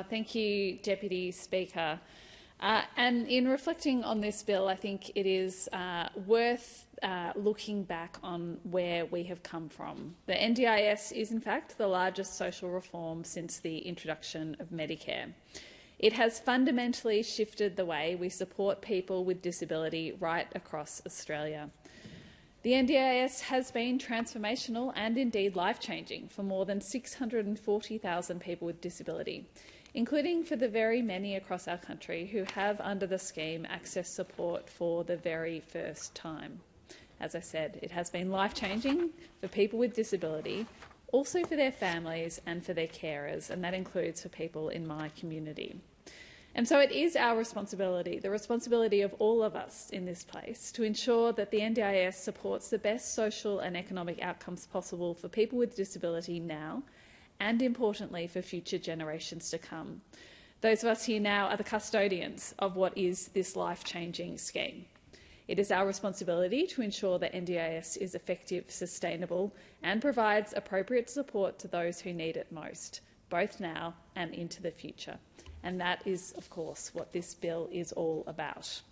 Thank you, Deputy Speaker. And in reflecting on this bill, I think it is worth looking back on where we have come from. The NDIS is, in fact, the largest social reform since the introduction of Medicare. It has fundamentally shifted the way we support people with disability right across Australia. The NDIS has been transformational and indeed life-changing for more than 640,000 people with disability, including for the very many across our country who have, under the scheme, accessed support for the very first time. As I said, it has been life-changing for people with disability, also for their families and for their carers, and that includes for people in my community. And so it is our responsibility, the responsibility of all of us in this place, to ensure that the NDIS supports the best social and economic outcomes possible for people with disability now and, importantly, for future generations to come. Those of us here now are the custodians of what is this life-changing scheme. It is our responsibility to ensure that NDIS is effective, sustainable and provides appropriate support to those who need it most, both now and into the future. And that is, of course, what this bill is all about.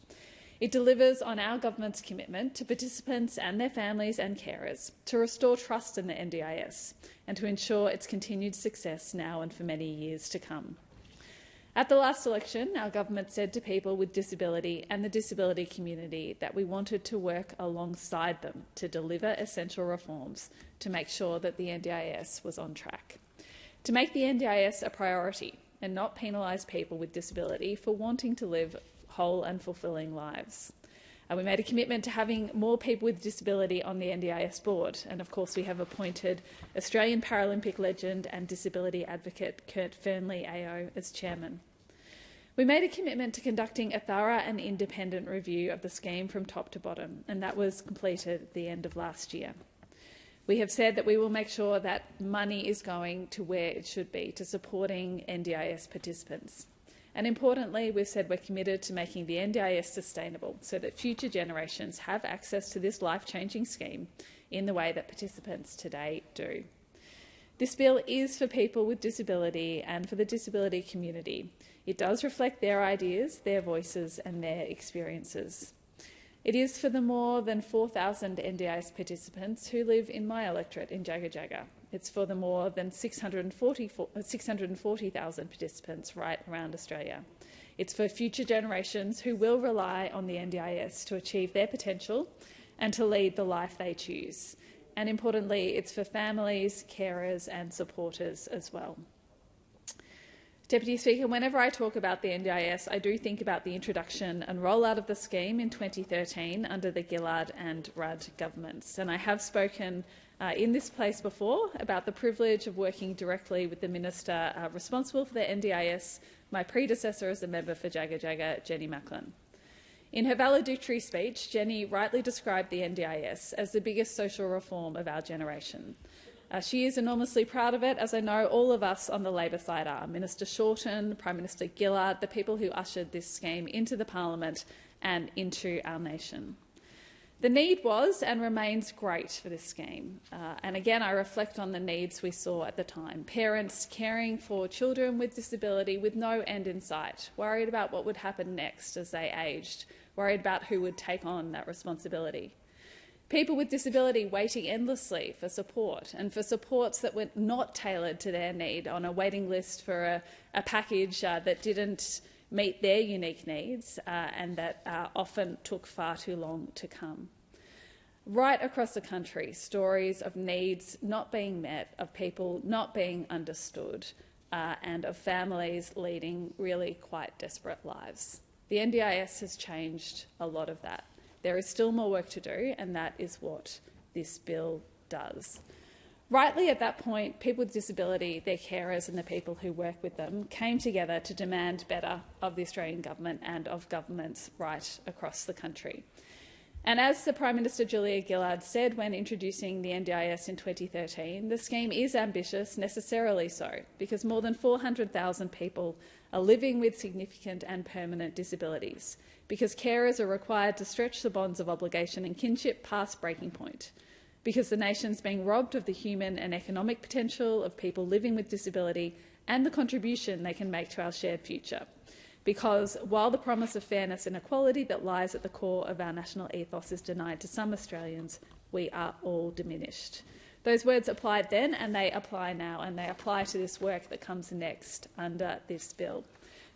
It delivers on our government's commitment to participants and their families and carers to restore trust in the NDIS and to ensure its continued success now and for many years to come. At the last election, our government said to people with disability and the disability community that we wanted to work alongside them to deliver essential reforms to make sure that the NDIS was on track, to make the NDIS a priority and not penalise people with disability for wanting to live whole and fulfilling lives. We made a commitment to having more people with disability on the NDIS board, and of course we have appointed Australian Paralympic legend and disability advocate Kurt Fearnley AO as chairman. We made a commitment to conducting a thorough and independent review of the scheme from top to bottom, and that was completed at the end of last year. We have said that we will make sure that money is going to where it should be, to supporting NDIS participants. And importantly, we've said we're committed to making the NDIS sustainable so that future generations have access to this life-changing scheme in the way that participants today do. This bill is for people with disability and for the disability community. It does reflect their ideas, their voices and their experiences. It is for the more than 4,000 NDIS participants who live in my electorate in Jagga Jagga. It's for the more than 640,000 participants right around Australia. It's for future generations who will rely on the NDIS to achieve their potential and to lead the life they choose. And importantly, it's for families, carers and supporters as well. Deputy Speaker, whenever I talk about the NDIS, I do think about the introduction and rollout of the scheme in 2013 under the Gillard and Rudd governments. And I have spoken in this place before about the privilege of working directly with the Minister responsible for the NDIS, my predecessor as a member for Jagga Jagga, Jenny Macklin. In her valedictory speech, Jenny rightly described the NDIS as the biggest social reform of our generation. She is enormously proud of it, as I know all of us on the Labor side are. Minister Shorten, Prime Minister Gillard, the people who ushered this scheme into the Parliament and into our nation. The need was and remains great for this scheme. And again, I reflect on the needs we saw at the time. Parents caring for children with disability with no end in sight, worried about what would happen next as they aged, worried about who would take on that responsibility. People with disability waiting endlessly for support and for supports that were not tailored to their need on a waiting list for a package that didn't meet their unique needs and that often took far too long to come. Right across the country, stories of needs not being met, of people not being understood and of families leading really quite desperate lives. The NDIS has changed a lot of that. There is still more work to do, and that is what this bill does. Rightly at that point, people with disability, their carers and the people who work with them came together to demand better of the Australian government and of governments right across the country. And as the Prime Minister Julia Gillard said when introducing the NDIS in 2013, the scheme is ambitious, necessarily so, because more than 400,000 people are living with significant and permanent disabilities, because carers are required to stretch the bonds of obligation and kinship past breaking point, because the nation's being robbed of the human and economic potential of people living with disability and the contribution they can make to our shared future. Because while the promise of fairness and equality that lies at the core of our national ethos is denied to some Australians, we are all diminished. Those words applied then and they apply now, and they apply to this work that comes next under this bill.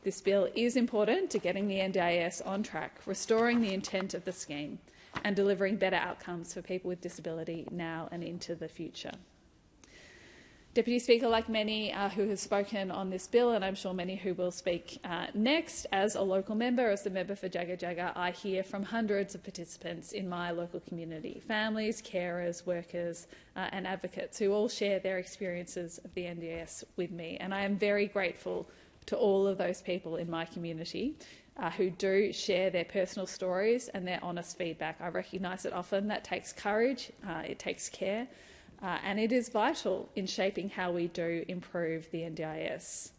This bill is important to getting the NDIS on track, restoring the intent of the scheme and delivering better outcomes for people with disability now and into the future. Deputy Speaker, like many who have spoken on this bill, and I'm sure many who will speak next, as a local member, as the member for Jagga Jagga, I hear from hundreds of participants in my local community, families, carers, workers and advocates who all share their experiences of the NDIS with me. And I am very grateful to all of those people in my community who do share their personal stories and their honest feedback. I recognise that often that takes courage, it takes care, and it is vital in shaping how we do improve the NDIS.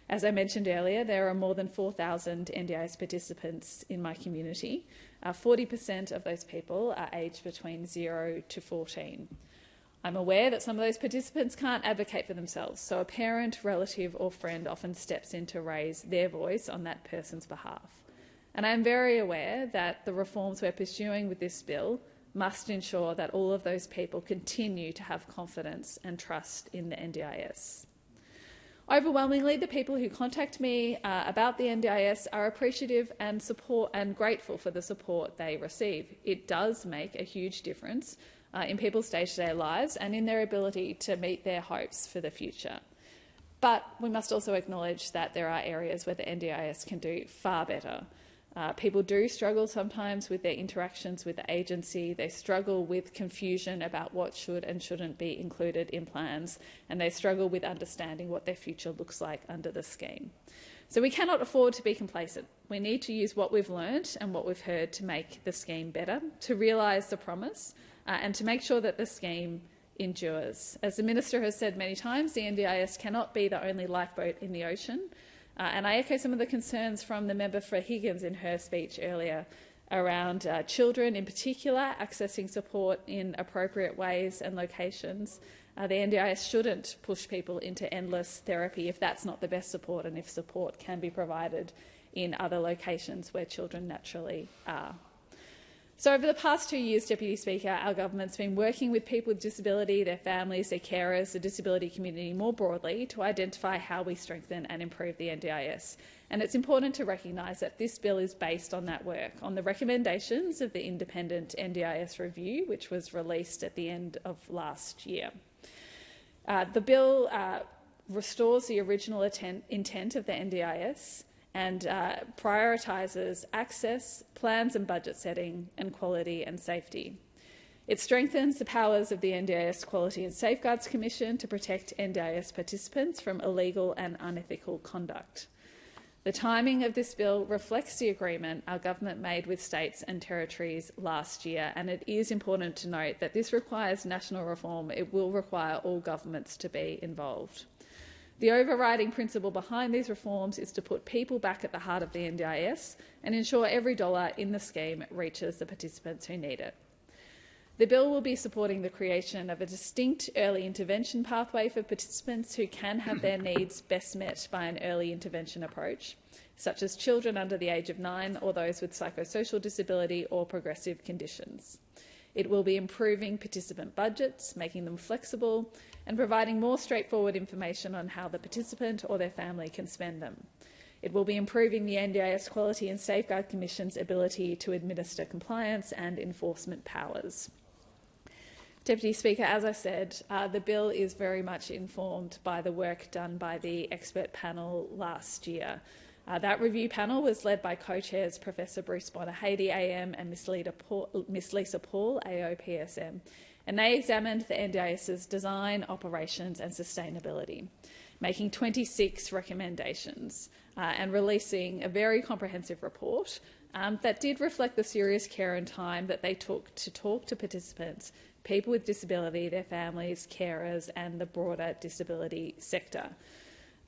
As I mentioned earlier, there are more than 4,000 NDIS participants in my community. 40% of those people are aged between 0 to 14. I'm aware that some of those participants can't advocate for themselves, so a parent, relative or friend often steps in to raise their voice on that person's behalf. And I'm very aware that the reforms we're pursuing with this bill must ensure that all of those people continue to have confidence and trust in the NDIS. Overwhelmingly, the people who contact me about the NDIS are appreciative and grateful for the support they receive. It does make a huge difference in people's day-to-day lives and in their ability to meet their hopes for the future. But we must also acknowledge that there are areas where the NDIS can do far better. People do struggle sometimes with their interactions with the agency. They struggle with confusion about what should and shouldn't be included in plans, and they struggle with understanding what their future looks like under the scheme. So we cannot afford to be complacent. We need to use what we've learned and what we've heard to make the scheme better, to realise the promise, and to make sure that the scheme endures. As the Minister has said many times, the NDIS cannot be the only lifeboat in the ocean. And I echo some of the concerns from the member for Higgins in her speech earlier around children in particular accessing support in appropriate ways and locations. The NDIS shouldn't push people into endless therapy if that's not the best support and if support can be provided in other locations where children naturally are. So over the past 2 years, Deputy Speaker, our government's been working with people with disability, their families, their carers, the disability community more broadly to identify how we strengthen and improve the NDIS. And it's important to recognise that this bill is based on that work, on the recommendations of the independent NDIS review, which was released at the end of last year. The bill restores the original intent of the NDIS and prioritises access, plans and budget setting, and quality and safety. It strengthens the powers of the NDIS Quality and Safeguards Commission to protect NDIS participants from illegal and unethical conduct. The timing of this bill reflects the agreement our government made with states and territories last year, and it is important to note that this requires national reform. It will require all governments to be involved. The overriding principle behind these reforms is to put people back at the heart of the NDIS and ensure every dollar in the scheme reaches the participants who need it. The bill will be supporting the creation of a distinct early intervention pathway for participants who can have their needs best met by an early intervention approach, such as children under the age of 9 or those with psychosocial disability or progressive conditions. It will be improving participant budgets, making them flexible, and providing more straightforward information on how the participant or their family can spend them. It will be improving the NDIS Quality and Safeguard Commission's ability to administer compliance and enforcement powers. Deputy Speaker, as I said, the bill is very much informed by the work done by the expert panel last year. That review panel was led by co-chairs Professor Bruce Bonner-Hady AM and Miss Lisa Paul AOPSM, and they examined the NDIS's design, operations and sustainability, making 26 recommendations and releasing a very comprehensive report that did reflect the serious care and time that they took to talk to participants, people with disability, their families, carers and the broader disability sector.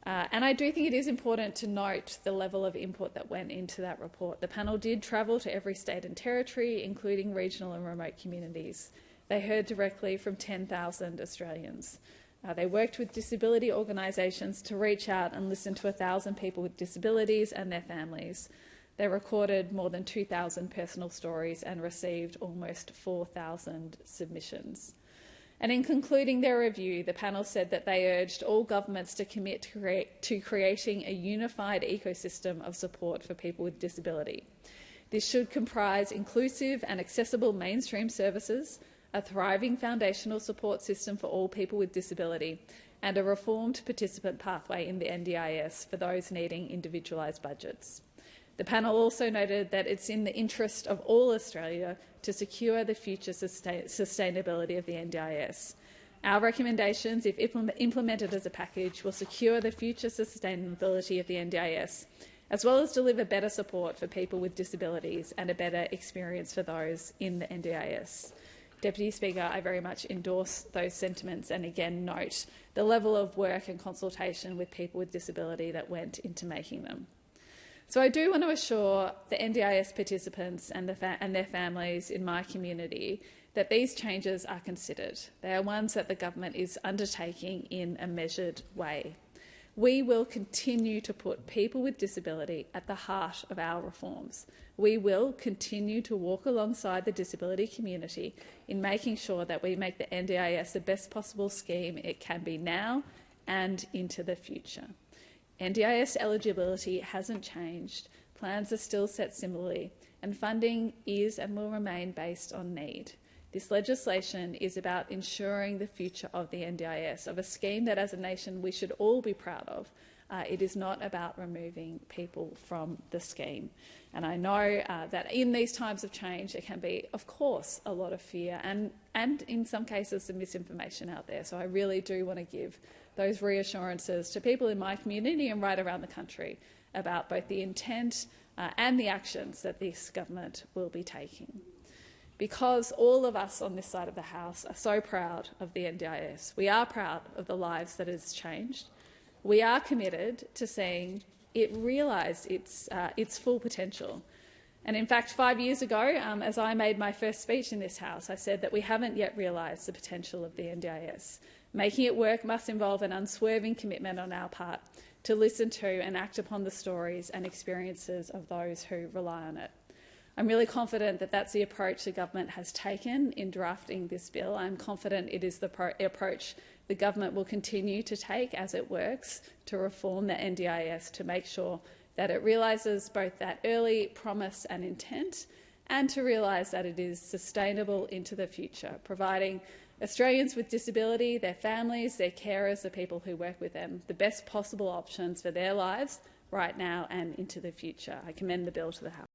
And I do think it is important to note the level of input that went into that report. The panel did travel to every state and territory, including regional and remote communities. They heard directly from 10,000 Australians. They worked with disability organisations to reach out and listen to 1,000 people with disabilities and their families. They recorded more than 2,000 personal stories and received almost 4,000 submissions. And in concluding their review, the panel said that they urged all governments to commit to creating a unified ecosystem of support for people with disability. This should comprise inclusive and accessible mainstream services, a thriving foundational support system for all people with disability, and a reformed participant pathway in the NDIS for those needing individualised budgets. The panel also noted that it's in the interest of all Australia to secure the future sustainability of the NDIS. Our recommendations, if implemented as a package, will secure the future sustainability of the NDIS, as well as deliver better support for people with disabilities and a better experience for those in the NDIS. Deputy Speaker, I very much endorse those sentiments and again note the level of work and consultation with people with disability that went into making them. So I do want to assure the NDIS participants and their families in my community that these changes are considered. They are ones that the government is undertaking in a measured way. We will continue to put people with disability at the heart of our reforms. We will continue to walk alongside the disability community in making sure that we make the NDIS the best possible scheme it can be now and into the future. NDIS eligibility hasn't changed, plans are still set similarly, and funding is and will remain based on need. This legislation is about ensuring the future of the NDIS, of a scheme that as a nation we should all be proud of. It is not about removing people from the scheme. And I know that in these times of change there can be, of course, a lot of fear and in some cases some misinformation out there. So I really do want to give those reassurances to people in my community and right around the country about both the intent and the actions that this government will be taking. Because all of us on this side of the House are so proud of the NDIS. We are proud of the lives that it's changed. We are committed to seeing it realise its full potential. And in fact, 5 years ago, as I made my first speech in this House, I said that we haven't yet realised the potential of the NDIS. Making it work must involve an unswerving commitment on our part to listen to and act upon the stories and experiences of those who rely on it. I'm really confident that that's the approach the government has taken in drafting this bill. I'm confident it is the approach the government will continue to take as it works to reform the NDIS to make sure that it realises both that early promise and intent and to realise that it is sustainable into the future, providing Australians with disability, their families, their carers, the people who work with them, the best possible options for their lives right now and into the future. I commend the bill to the House.